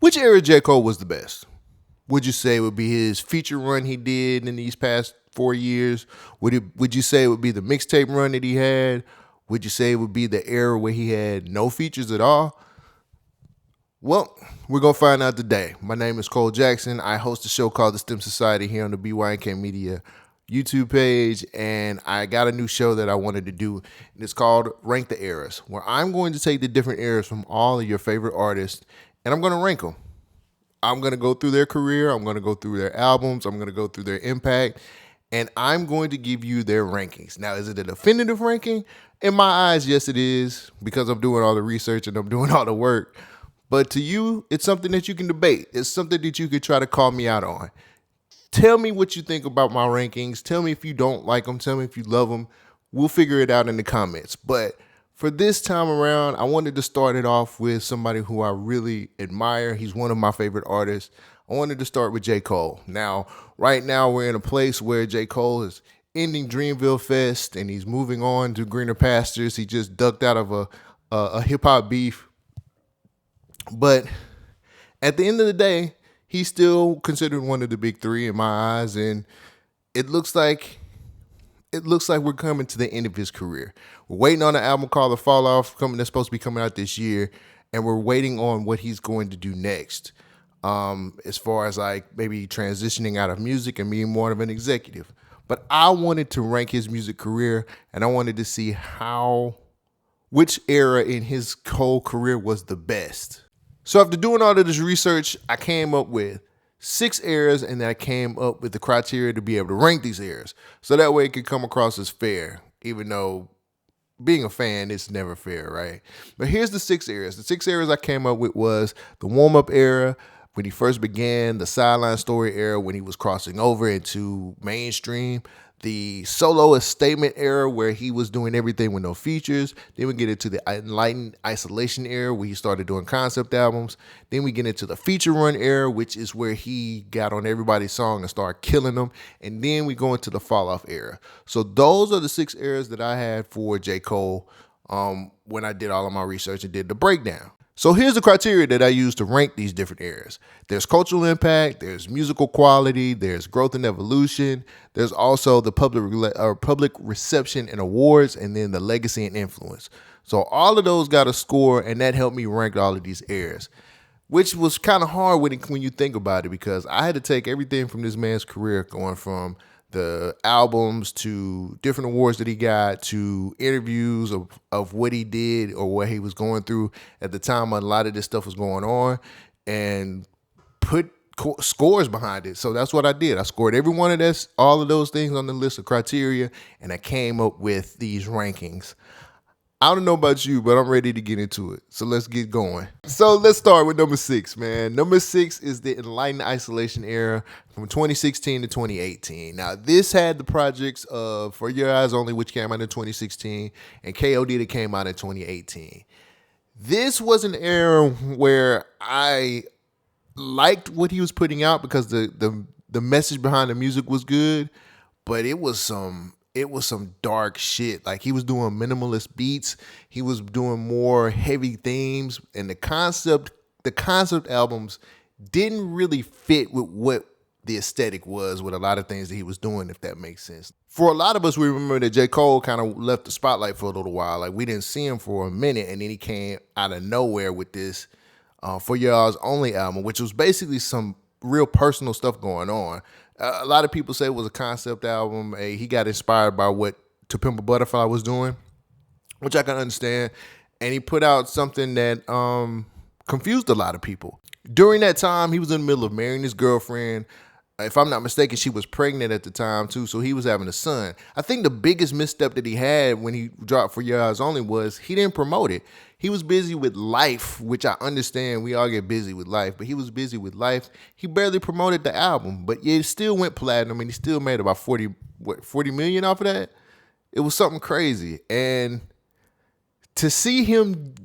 Which era of J. Cole was the best? Would you say it would be his feature run he did in these past 4 years? Would you say it would be the mixtape run that he had? Would you say it would be the era where he had no features at all? Well, we're going to find out today. My name is Cole Jackson. I host a show called The STEM Society here on the BYNK Media YouTube page, and I got a new show that I wanted to do, and it's called Rank the Eras, where I'm going to take the different eras from all of your favorite artists, and I'm going to rank them. I'm going to go through their career, I'm going to go through their albums, I'm going to go through their impact, and I'm going to give you their rankings. Now, is it a definitive ranking? In my eyes, yes, it is, because I'm doing all the research and I'm doing all the work. But to you, it's something that you can debate. It's something that you could try to call me out on. Tell me what you think about my rankings. Tell me if you don't like them. Tell me if you love them. We'll figure it out in the comments. But for this time around, I wanted to start it off with somebody who I really admire. He's one of my favorite artists. I wanted to start with J. Cole. Now, right now, we're in a place where J. Cole is ending Dreamville Fest and he's moving on to greener pastures. He just ducked out of a hip-hop beef. But at the end of the day, he's still considered one of the big three in my eyes, and it looks like we're coming to the end of his career. We're waiting on an album called The Fall Off that's supposed to be coming out this year, and we're waiting on what he's going to do next. As far as like maybe transitioning out of music and being more of an executive. But I wanted to rank his music career, and I wanted to see which era in his whole career was the best. So after doing all of this research, I came up with 6 eras, and then I came up with the criteria to be able to rank these eras. So that way it could come across as fair, even though being a fan, it's never fair, right? But here's the 6 eras. The 6 eras I came up with was the warm-up era, when he first began, the sideline story era when he was crossing over into mainstream, the soloist statement era where he was doing everything with no features. Then we get into the enlightened isolation era where he started doing concept albums. Then we get into the feature run era, which is where he got on everybody's song and started killing them. And then we go into the fall off era. So those are the 6 eras that I had for J. Cole when I did all of my research and did the breakdown. So here's the criteria that I use to rank these different eras. There's cultural impact, there's musical quality, there's growth and evolution, there's also the public reception and awards, and then the legacy and influence. So all of those got a score, and that helped me rank all of these eras, which was kind of hard when you think about it, because I had to take everything from this man's career, going from the albums to different awards that he got to interviews of what he did or what he was going through at the time. A lot of this stuff was going on, and put scores behind it. So that's what I did. I scored every one of all of those things on the list of criteria, and I came up with these rankings. I don't know about you, but I'm ready to get into it. So let's get going. So let's start with number 6, man. Number 6 is the enlightened isolation era from 2016 to 2018. Now, this had the projects of For Your Eyes Only, which came out in 2016, and KOD that came out in 2018. This was an era where I liked what he was putting out because the message behind the music was good, but it was some dark shit. Like, he was doing minimalist beats. He was doing more heavy themes, and the concept albums didn't really fit with what the aesthetic was with a lot of things that he was doing, if that makes sense. For a lot of us, we remember that J. Cole kind of left the spotlight for a little while. Like, we didn't see him for a minute, and then he came out of nowhere with this For Your Eyes Only album, which was basically some real personal stuff going on. A lot of people say it was a concept album. He got inspired by what To Pimp a Butterfly was doing, which I can understand. And he put out something that confused a lot of people. During that time, he was in the middle of marrying his girlfriend. If I'm not mistaken, she was pregnant at the time too, so he was having a son. I think the biggest misstep that he had when he dropped For Your Eyes Only was he didn't promote it. He was busy with life, which I understand. We all get busy with life, but he was busy with life. He barely promoted the album, but it still went platinum, and he still made about 40 million off of that. It was something crazy. And to see him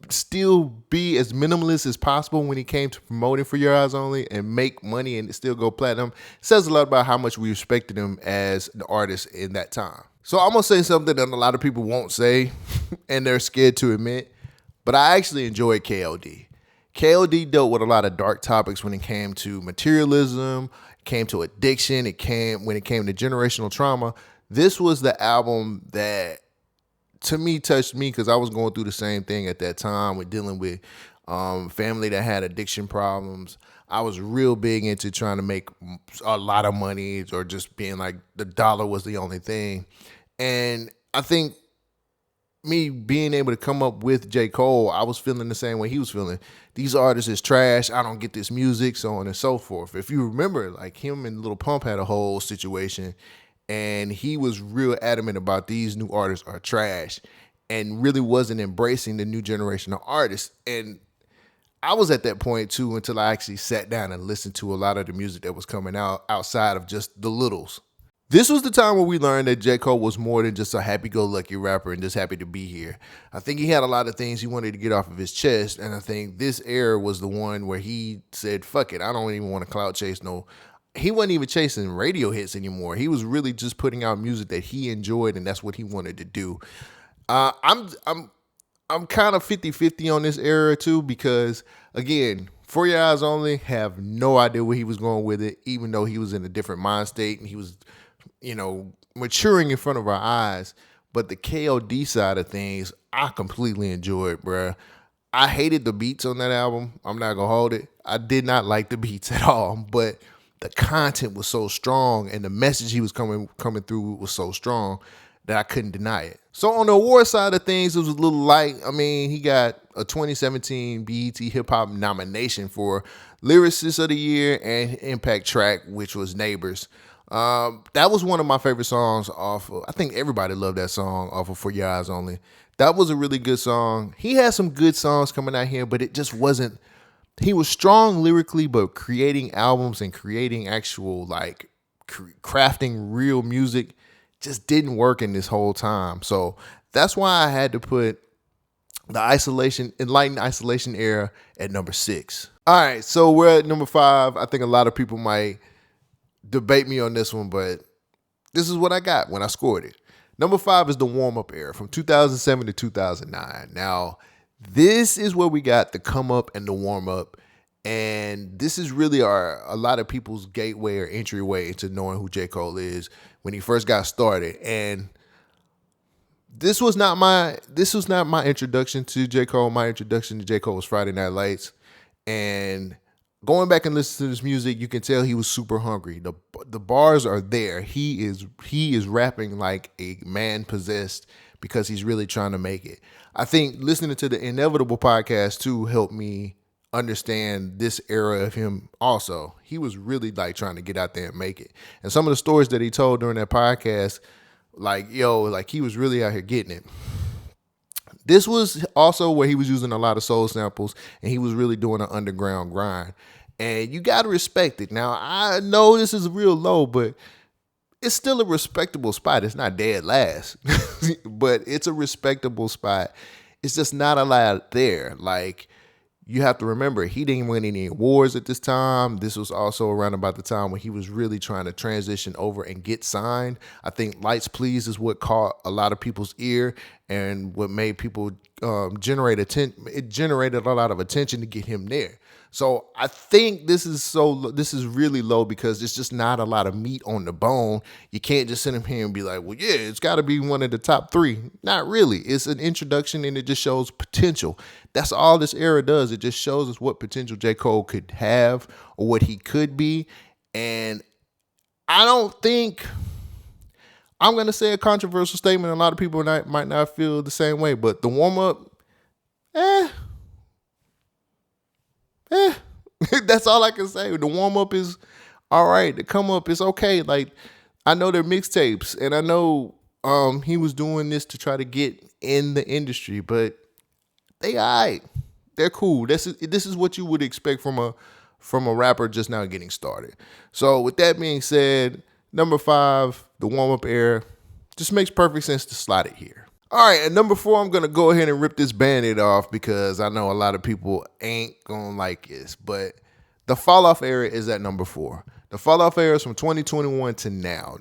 still be as minimalist as possible when he came to promoting For Your Eyes Only and make money and still go platinum says a lot about how much we respected him as an artist in that time. So I'm going to say something that a lot of people won't say and they're scared to admit, but I actually enjoyed KOD. KOD dealt with a lot of dark topics when it came to materialism, came to addiction, when it came to generational trauma. This was the album that to me touched me because I was going through the same thing at that time with dealing with family that had addiction problems. I was real big into trying to make a lot of money or just being like the dollar was the only thing. And I think me being able to come up with J. Cole, I was feeling the same way he was feeling. These artists is trash. I don't get this music, so on and so forth. If you remember, like him and Lil Pump had a whole situation, and he was real adamant about these new artists are trash and really wasn't embracing the new generation of artists. And I was at that point too until I actually sat down and listened to a lot of the music that was coming out outside of just the littles. This was the time where we learned that J. Cole was more than just a happy-go-lucky rapper and just happy to be here. I think he had a lot of things he wanted to get off of his chest, and I think this era was the one where he said, fuck it, I don't even want to clout chase no. He wasn't even chasing radio hits anymore. He was really just putting out music that he enjoyed, and that's what he wanted to do. I'm kind of 50-50 on this era too because, again, For Your Eyes Only, have no idea where he was going with it, even though he was in a different mind state and he was, maturing in front of our eyes. But the KOD side of things, I completely enjoyed, bruh. I hated the beats on that album. I'm not going to hold it. I did not like the beats at all, but the content was so strong and the message he was coming through was so strong that I couldn't deny it. So on the award side of things, it was a little light. I mean, he got a 2017 BET Hip Hop nomination for Lyricist of the Year and Impact Track, which was Neighbors. That was one of my favorite songs off of, I think everybody loved that song off of For Your Eyes Only. That was a really good song. He had some good songs coming out here, but it just wasn't, he was strong lyrically, but creating albums and creating actual crafting real music just didn't work in this whole time. So that's why I had to put the Enlightened Isolation era at number 6. All right, so we're at number 5. I think a lot of people might debate me on this one, but this is what I got when I scored it. Number 5 is the warm-up era from 2007 to 2009. Now, this is where we got the come up and the warm up. And this is really a lot of people's gateway or entryway into knowing who J. Cole is when he first got started. And this was not my introduction to J. Cole. My introduction to J. Cole was Friday Night Lights. And going back and listening to this music, you can tell he was super hungry. The bars are there. He is rapping like a man possessed because he's really trying to make it. I think listening to the Inevitable podcast too helped me understand this era of him also. He was really trying to get out there and make it. And some of the stories that he told during that podcast, he was really out here getting it. This was also where he was using a lot of soul samples and he was really doing an underground grind. And you got to respect it. Now, I know this is real low, but it's still a respectable spot. It's not dead last, but it's a respectable spot. It's just not a lot there. You have to remember, he didn't win any awards at this time. This was also around about the time when he was really trying to transition over and get signed. I think Lights Please is what caught a lot of people's ear and what made people generate attention. It generated a lot of attention to get him there. So I think this is really low because it's just not a lot of meat on the bone. You can't just sit him here and be like, well, yeah, it's got to be one of the top 3. Not really. It's an introduction and it just shows potential. That's all this era does. It just shows us what potential J. Cole could have or what he could be. And I don't think, I'm going to say a controversial statement. A lot of people might not feel the same way, but the warm-up, that's all I can say. The warm-up is all right. The come-up is okay. I know they're mixtapes, and I know he was doing this to try to get in the industry, but they all right. They're cool. This is what you would expect from a rapper just now getting started. So with that being said, number 5, the warm-up era, just makes perfect sense to slot it here. All right, at number 4, I'm going to go ahead and rip this Band-Aid off because I know a lot of people ain't going to like this, but the Fall Off era is at number 4. The Fall Off era is from 2021 to now.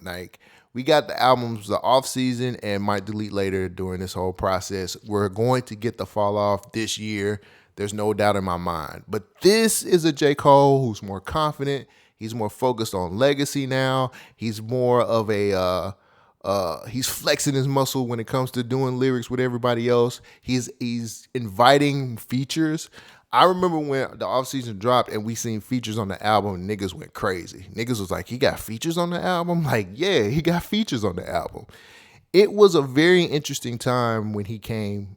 We got the albums, the Off Season and Might Delete Later during this whole process. We're going to get the Fall Off this year. There's no doubt in my mind. But this is a J. Cole who's more confident. He's more focused on legacy now. He's more of a he's flexing his muscle when it comes to doing lyrics with everybody else. He's inviting features. I remember when the offseason dropped and we seen features on the album, niggas went crazy. Niggas was like, he got features on the album? Like, yeah, he got features on the album. It was a very interesting time when he came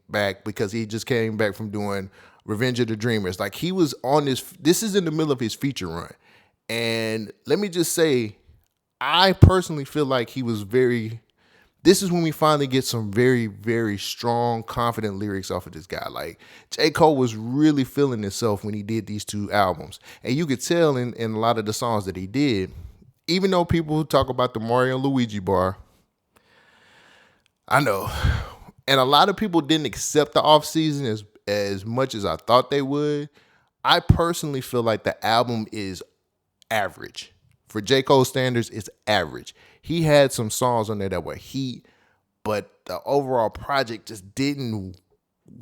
back, because he just came back from doing Revenge of the Dreamers. Like, he was on this is in the middle of his feature run. And let me just say, I personally feel like this is when we finally get some very, very strong, confident lyrics off of this guy. Like, J. Cole was really feeling himself when he did these two albums. And you could tell in a lot of the songs that he did, even though people talk about the Mario and Luigi bar, I know. And a lot of people didn't accept the offseason as much as I thought they would. I personally feel like the album is average. For J. Cole standards, it's average. He had some songs on there that were heat, but the overall project just didn't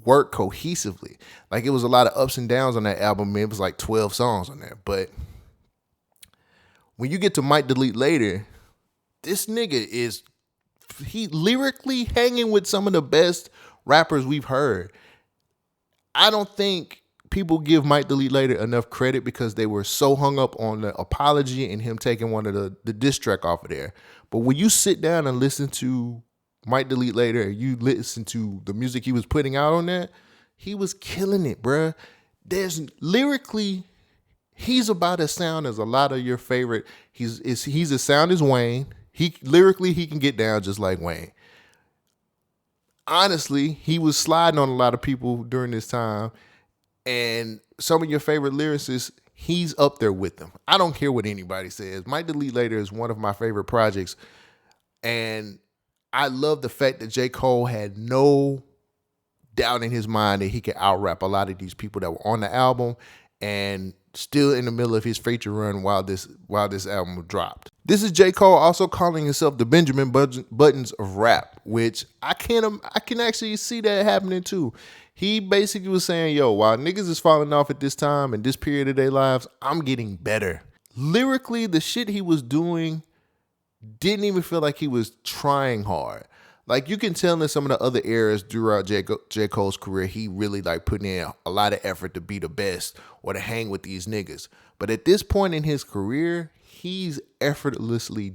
work cohesively. Like, it was a lot of ups and downs on that album. It was like 12 songs on there. But when you get to Might Delete Later, this nigga is lyrically hanging with some of the best rappers we've heard. I don't think people give Might Delete Later enough credit because they were so hung up on the apology and him taking one of the diss track off of there. But when you sit down and listen to Might Delete Later and you listen to the music he was putting out on that, he was killing it, bruh. Lyrically, he's about as sound as a lot of your favorite. He's as sound as Wayne. Lyrically, he can get down just like Wayne. Honestly, he was sliding on a lot of people during this time. And some of your favorite lyricists, he's up there with them. I don't care what anybody says. Might Delete Later is one of my favorite projects. And I love the fact that J. Cole had no doubt in his mind that he could out-rap a lot of these people that were on the album, and still in the middle of his feature run while this album dropped. This is J. Cole also calling himself the Benjamin Buttons of rap, which I can actually see that happening too. He basically was saying, yo, while niggas is falling off at this time and this period of their lives, I'm getting better. Lyrically, the shit he was doing didn't even feel like he was trying hard. Like, you can tell in some of the other eras throughout J. Cole's career, he really like putting in a lot of effort to be the best or to hang with these niggas. But at this point in his career, he's effortlessly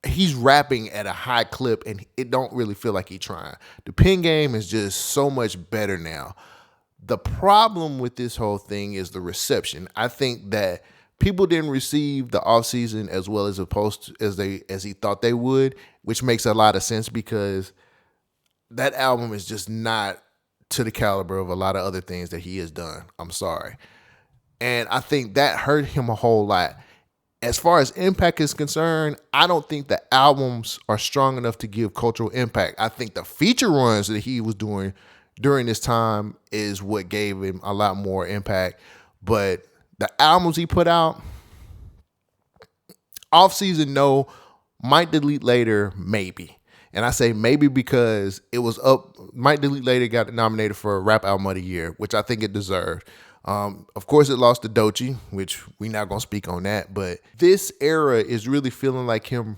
he's rapping at a high clip, and it don't really feel like he's trying. The pen game is just so much better now. The problem with this whole thing is the reception. I think that people didn't receive the offseason as well as he thought they would, which makes a lot of sense because that album is just not to the caliber of a lot of other things that he has done. I'm sorry. And I think that hurt him a whole lot. As far as impact is concerned, I don't think the albums are strong enough to give cultural impact. I think the feature runs that he was doing during this time is what gave him a lot more impact. But the albums he put out, off-season, no. Might Delete Later, maybe. And I say maybe because it was up. Might Delete Later got nominated for Rap Album of the Year, which I think it deserved. Of course, it lost to Doechii, which we're not going to speak on that. But this era is really feeling like him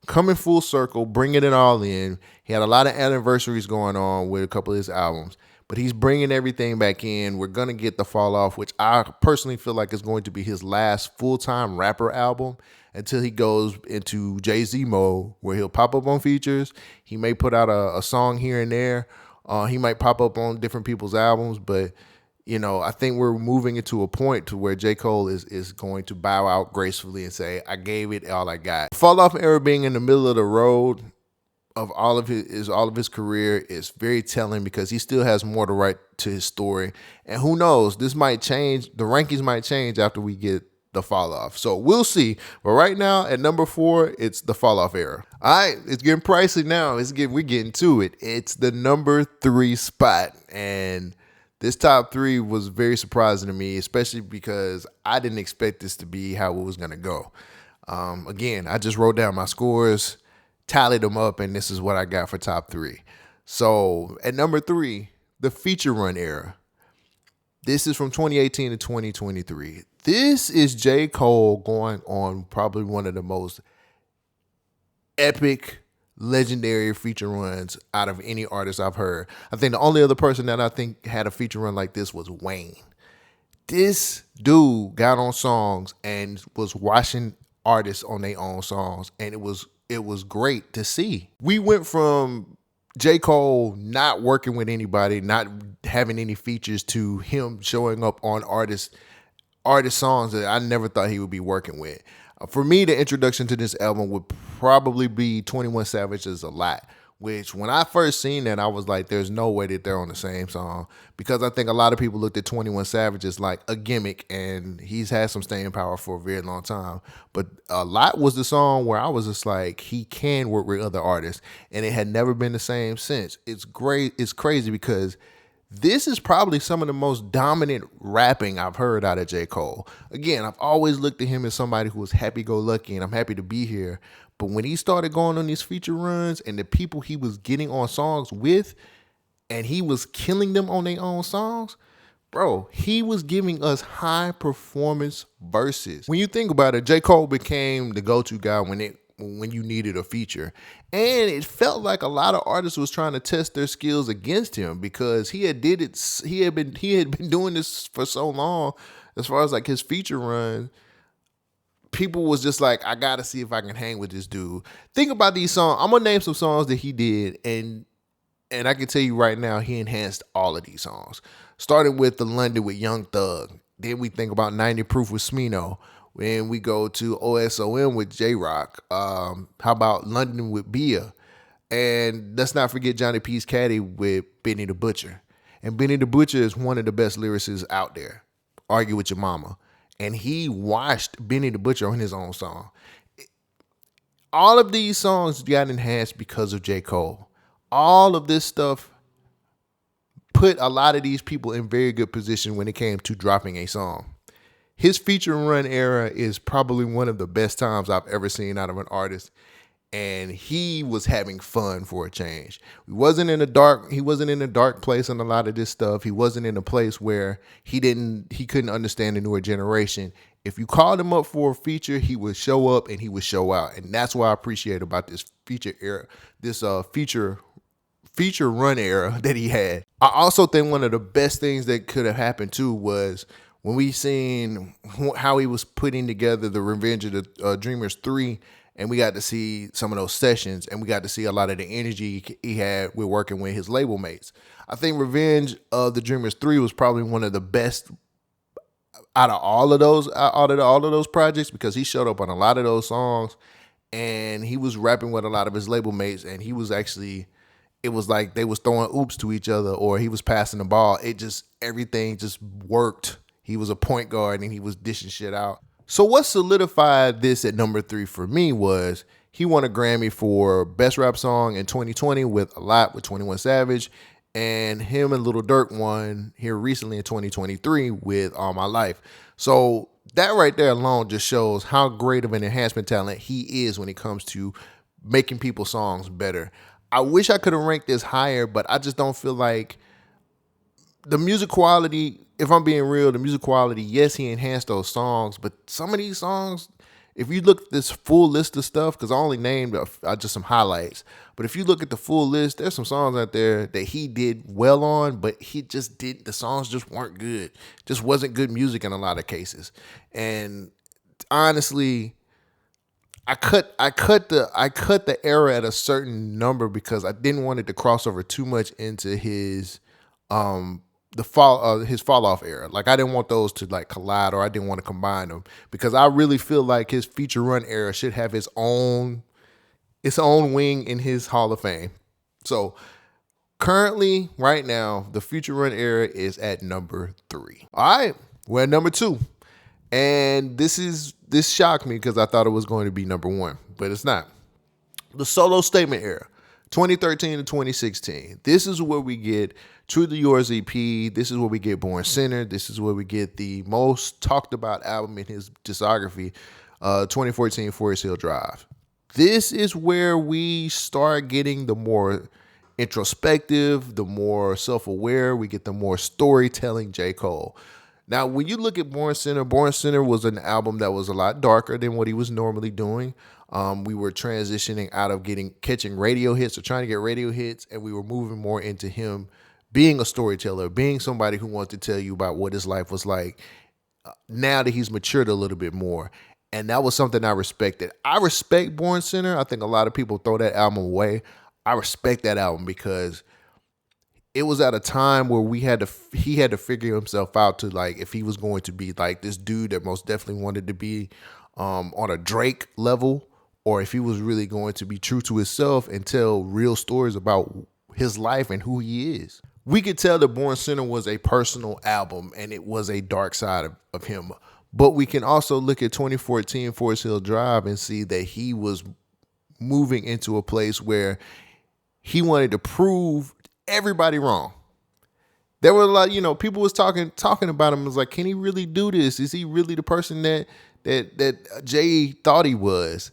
coming full circle, bringing it all in. He had a lot of anniversaries going on with a couple of his albums, but he's bringing everything back in. We're going to get The Fall Off, which I personally feel like is going to be his last full-time rapper album until he goes into Jay-Z mode, where he'll pop up on features. He may put out a song here and there. He might pop up on different people's albums, but you know, I think we're moving into a point to where J. Cole is going to bow out gracefully and say, I gave it all I got. Fall Off era being in the middle of the road of all of his career is very telling, because he still has more to write to his story. And who knows, this might change. The rankings might change after we get The Fall Off. So we'll see. But right now at number 4, it's The Fall Off era. All right, it's getting pricey now. We're getting to it. It's the number 3 spot. And this top 3 was very surprising to me, especially because I didn't expect this to be how it was going to go. Again, I just wrote down my scores, tallied them up, and this is what I got for top 3. So at number 3, the feature run era. This is from 2018 to 2023. This is J. Cole going on probably one of the most epic, legendary feature runs out of any artist I've heard. I think the only other person that I think had a feature run like this was Wayne. This dude got on songs and was watching artists on their own songs, and it was great to see. We went from J. Cole not working with anybody, not having any features, to him showing up on artist songs that I never thought he would be working with. For me, the introduction to this album would probably be 21 Savage's A Lot, which when I first seen that, I was like, there's no way that they're on the same song, because I think a lot of people looked at 21 Savage as like a gimmick, and he's had some staying power for a very long time. But A Lot was the song where I was just like, he can work with other artists, and it had never been the same since. It's great. It's crazy because this is probably some of the most dominant rapping I've heard out of J. Cole. Again, I've always looked at him as somebody who was happy-go-lucky, and I'm happy to be here. But when he started going on these feature runs and the people he was getting on songs with, and he was killing them on their own songs, bro, he was giving us high-performance verses. When you think about it, J. Cole became the go-to guy when you needed a feature. And it felt like a lot of artists was trying to test their skills against him, because he had been doing this for so long. As far as like his feature run, people was just like, I gotta see if I can hang with this dude. Think about these songs. I'm gonna name some songs that he did, and I can tell you right now, he enhanced all of these songs. Starting with The London with Young Thug. Then we think about 90 Proof with Smino. When we go to OSOM with J-Rock. How about London with Bia? And let's not forget Johnny P's Caddy with Benny the Butcher. And Benny the Butcher is one of the best lyricists out there. Argue with Your Mama. And he washed Benny the Butcher on his own song. All of these songs got enhanced because of J. Cole. All of this stuff put a lot of these people in very good position when it came to dropping a song. His feature run era is probably one of the best times I've ever seen out of an artist, and he was having fun for a change. He wasn't in a dark place on a lot of this stuff. He wasn't in a place where he couldn't understand the newer generation. If you called him up for a feature, he would show up and he would show out, and that's what I appreciate about this feature era, this feature run era that he had. I also think one of the best things that could have happened too was when we seen how he was putting together the Revenge of the Dreamers 3, and we got to see some of those sessions, and we got to see a lot of the energy he had with working with his label mates. I think Revenge of the Dreamers 3 was probably one of the best out of all of those projects, because he showed up on a lot of those songs, and he was rapping with a lot of his label mates, and he was actually, it was like they was throwing oops to each other, or he was passing the ball. Everything just worked. He was a point guard and he was dishing shit out. So what solidified this at number 3 for me was he won a Grammy for Best Rap Song in 2020 with A Lot with 21 Savage, and him and Lil Durk won here recently in 2023 with All My Life. So that right there alone just shows how great of an enhancement talent he is when it comes to making people's songs better. I wish I could have ranked this higher, but I just don't feel like the music quality, if I'm being real, the music quality, yes, he enhanced those songs, but some of these songs, if you look at this full list of stuff, because I only named just some highlights, but if you look at the full list, there's some songs out there that he did well on, but the songs just weren't good. Just wasn't good music in a lot of cases. And honestly, I cut the era at a certain number because I didn't want it to cross over too much into his his fall off era. Like, I didn't want those to like collide, or I didn't want to combine them, because I really feel like his feature run era should have its own wing in his Hall of Fame. So currently, right now, the feature run era is at number 3. All right, we're at number 2. And this shocked me because I thought it was going to be number 1, but it's not. The solo statement era, 2013 to 2016. This is where we get True to Yours EP. This is where we get Born Sinner. This is where we get the most talked about album in his discography, 2014 Forest Hill Drive. This is where we start getting the more introspective, the more self-aware we get, the more storytelling J. Cole. Now, when you look at Born Center was an album that was a lot darker than what he was normally doing. We were transitioning out of catching radio hits or trying to get radio hits, and we were moving more into him being a storyteller, being somebody who wants to tell you about what his life was like now that he's matured a little bit more. And that was something I respected. I respect Born Center. I think a lot of people throw that album away. I respect that album because it was at a time where he had to figure himself out to, like, if he was going to be like this dude that most definitely wanted to be on a Drake level, or if he was really going to be true to himself and tell real stories about his life and who he is. We could tell that Born Center was a personal album and it was a dark side of him. But we can also look at 2014 Forest Hill Drive and see that he was moving into a place where he wanted to prove everybody wrong. There were a lot, people was talking about him. It was like, can he really do this? Is he really the person that Jay thought he was?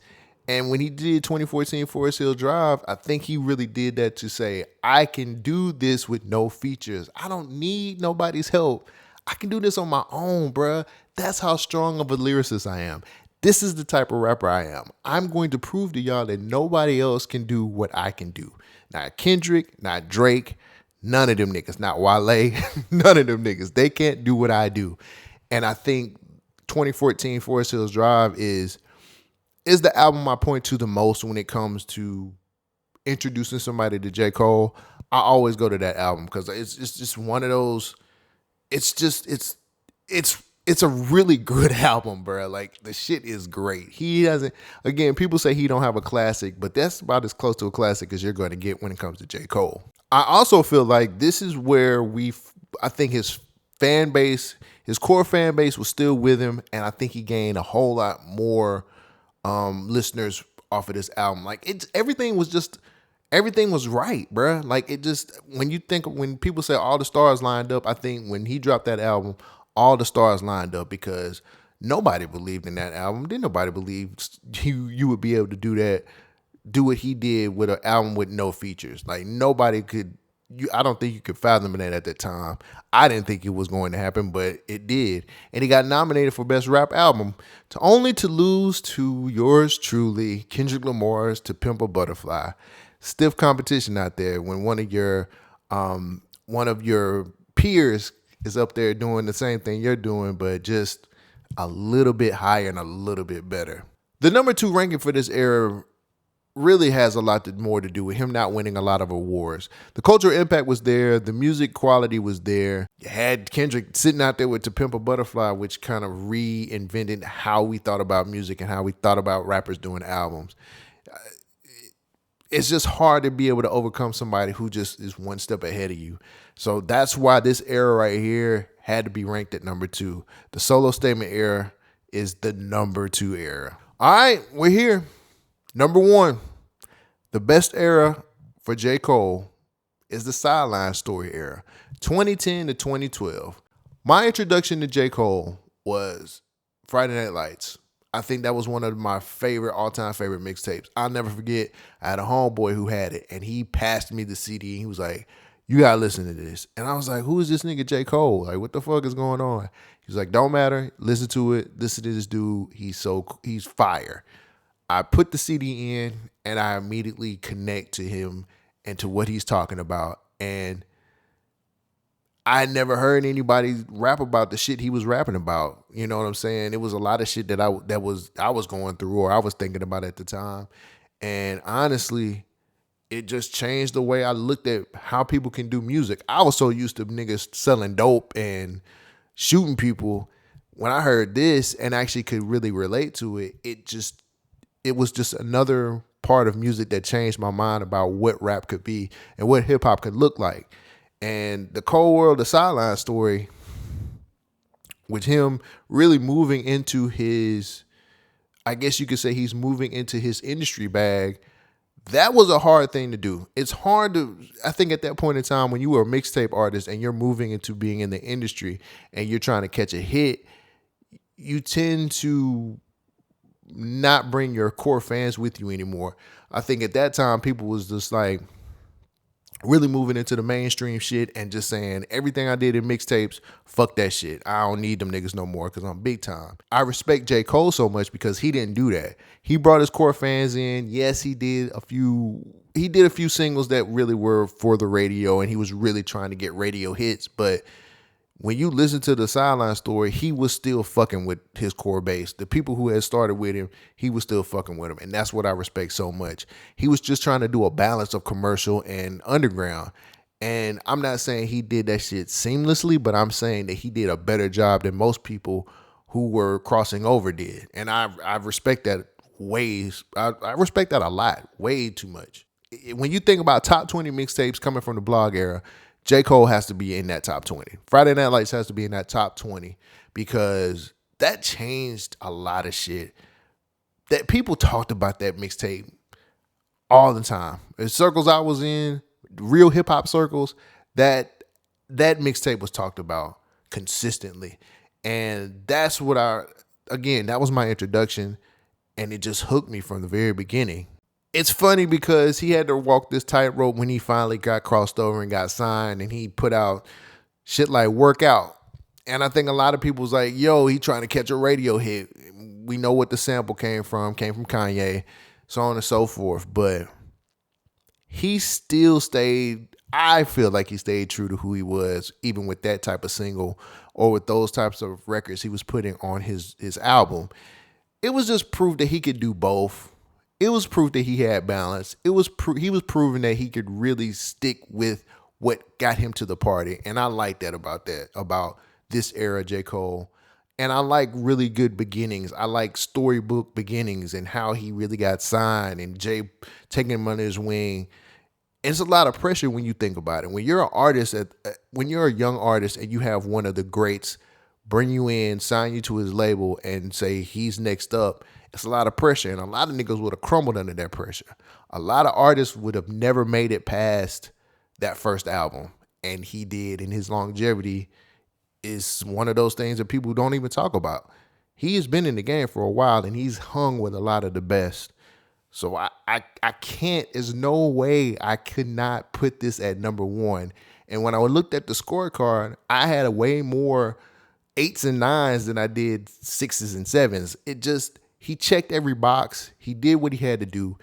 And when he did 2014 Forest Hill Drive, I think he really did that to say, I can do this with no features. I don't need nobody's help. I can do this on my own, bruh. That's how strong of a lyricist I am. This is the type of rapper I am. I'm going to prove to y'all that nobody else can do what I can do. Not Kendrick, not Drake, none of them niggas, not Wale, none of them niggas. They can't do what I do. And I think 2014 Forest Hills Drive is the album I point to the most when it comes to introducing somebody to J. Cole. I always go to that album because it's just one of those. It's a really good album, bro. Like, the shit is great. He doesn't, again, people say he don't have a classic, but that's about as close to a classic as you're going to get when it comes to J. Cole. I also feel like this is where I think his fan base, his core fan base was still with him, and I think he gained a whole lot more listeners off of this album. Like, everything was right, bruh. Like, when people say all the stars lined up, I think when he dropped that album, all the stars lined up because nobody believed in that album. Didn't nobody believe you would be able to do what he did with an album with no features. Like, nobody could. I don't think you could fathom that at that time. I didn't think it was going to happen, but it did. And he got nominated for Best Rap Album, only to lose to yours truly, Kendrick Lamar's To Pimp a Butterfly. Stiff competition out there when one of your peers is up there doing the same thing you're doing, but just a little bit higher and a little bit better. The number 2 ranking for this era really has a lot more to do with him not winning a lot of awards. The cultural impact was there. The music quality was there. You had Kendrick sitting out there with To Pimp a Butterfly, which kind of reinvented how we thought about music and how we thought about rappers doing albums. It's just hard to be able to overcome somebody who just is one step ahead of you. So that's why this era right here had to be ranked at number 2. The solo statement era is the number 2 era. All right, we're here. Number 1, the best era for J. Cole is the Sideline Story era, 2010 to 2012. My introduction to J. Cole was Friday Night Lights. I think that was one of my all-time favorite mixtapes. I'll never forget, I had a homeboy who had it, and he passed me the CD, and he was like, you gotta listen to this. And I was like, who is this nigga J. Cole? Like, what the fuck is going on? He's like, don't matter, listen to it, listen to this dude, he's fire. I put the CD in, and I immediately connect to him and to what he's talking about, and I never heard anybody rap about the shit he was rapping about. You know what I'm saying? It was a lot of shit that I was going through or I was thinking about at the time. And honestly, it just changed the way I looked at how people can do music. I was so used to niggas selling dope and shooting people. When I heard this and actually could really relate to it, it was just another part of music that changed my mind about what rap could be and what hip hop could look like. And the Cole World, the Sideline Story, with him really moving into his, I guess you could say he's moving into his industry bag. That was a hard thing to do. It's hard to, I think at that point in time when you were a mixtape artist and you're moving into being in the industry and you're trying to catch a hit, you tend to not bring your core fans with you anymore. I think at that time people was just like, really moving into the mainstream shit and just saying everything I did in mixtapes, fuck that shit. I don't need them niggas no more because I'm big time. I respect J. Cole so much because he didn't do that. He brought his core fans in. Yes, he did a few singles that really were for the radio, and he was really trying to get radio hits. But when you listen to the Sideline Story, he was still fucking with his core base. The people who had started with him, he was still fucking with them. And that's what I respect so much. He was just trying to do a balance of commercial and underground. And I'm not saying he did that shit seamlessly, but I'm saying that he did a better job than most people who were crossing over did. And I respect that I respect that a lot, way too much. When you think about top 20 mixtapes coming from the blog era, J. Cole has to be in that top 20. Friday Night Lights has to be in that top 20 because that changed a lot of shit. That people talked about that mixtape all the time. The circles I was in, real hip hop circles, that mixtape was talked about consistently. And that's what that was my introduction, and it just hooked me from the very beginning. It's funny because he had to walk this tightrope when he finally got crossed over and got signed, and he put out shit like Workout. And I think a lot of people was like, yo, he trying to catch a radio hit. We know what the sample came from Kanye, so on and so forth. But he still I feel like he stayed true to who he was, even with that type of single or with those types of records he was putting on his album. It was just proof that he could do both. It was proof that he had balance. He was proving that he could really stick with what got him to the party. And I like that about this era, J. Cole. And I like really good beginnings. I like storybook beginnings and how he really got signed and Jay taking him under his wing. It's a lot of pressure when you think about it. When you're an artist, when you're a young artist and you have one of the greats bring you in, sign you to his label and say he's next up, it's a lot of pressure, and a lot of niggas would have crumbled under that pressure. A lot of artists would have never made it past that first album, and he did, and his longevity is one of those things that people don't even talk about. He has been in the game for a while, and he's hung with a lot of the best. So I can't, there's no way I could not put this at number one. And when I looked at the scorecard, I had a way more 8s and 9s than I did 6s and 7s. He checked every box. He did what he had to do.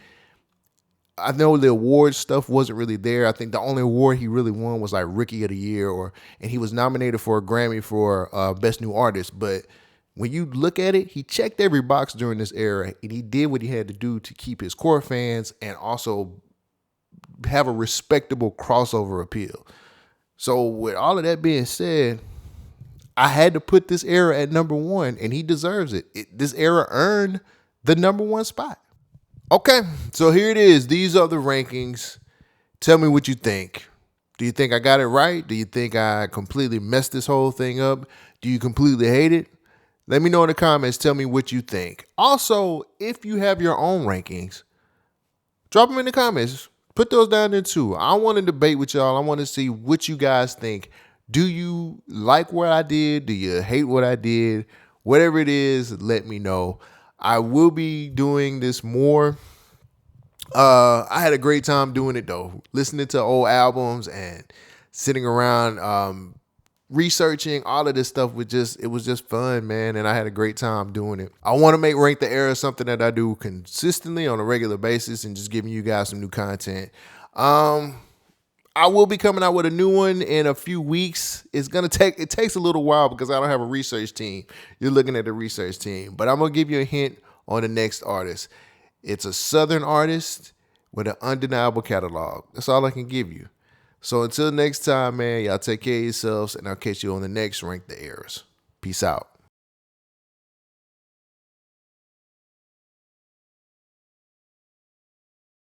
I know the award stuff wasn't really there. I think the only award he really won was like Rookie of the Year, and he was nominated for a Grammy for Best New Artist. But when you look at it, he checked every box during this era, and he did what he had to do to keep his core fans and also have a respectable crossover appeal. So with all of that being said, I had to put this era at number one, and he deserves it. This era earned the number one spot. Okay, so here it is. These are the rankings. Tell me what you think. Do you think I got it right? Do you think I completely messed this whole thing up? Do you completely hate it? Let me know in the comments. Tell me what you think. Also, if you have your own rankings, drop them in the comments. Put those down there too. I want to debate with y'all. I want to see what you guys think. Do you like what I did? Do you hate what I did? Whatever it is, let me know. I will be doing this more. I had a great time doing it though. Listening to old albums and sitting around researching all of this stuff it was just fun, man. And I had a great time doing it. I want to make Rank the Era something that I do consistently on a regular basis and just giving you guys some new content. I will be coming out with a new one in a few weeks. It takes a little while because I don't have a research team. You're looking at the research team, but I'm going to give you a hint on the next artist. It's a Southern artist with an undeniable catalog. That's all I can give you. So until next time, man, y'all take care of yourselves, and I'll catch you on the next Rank the Eras. Peace out.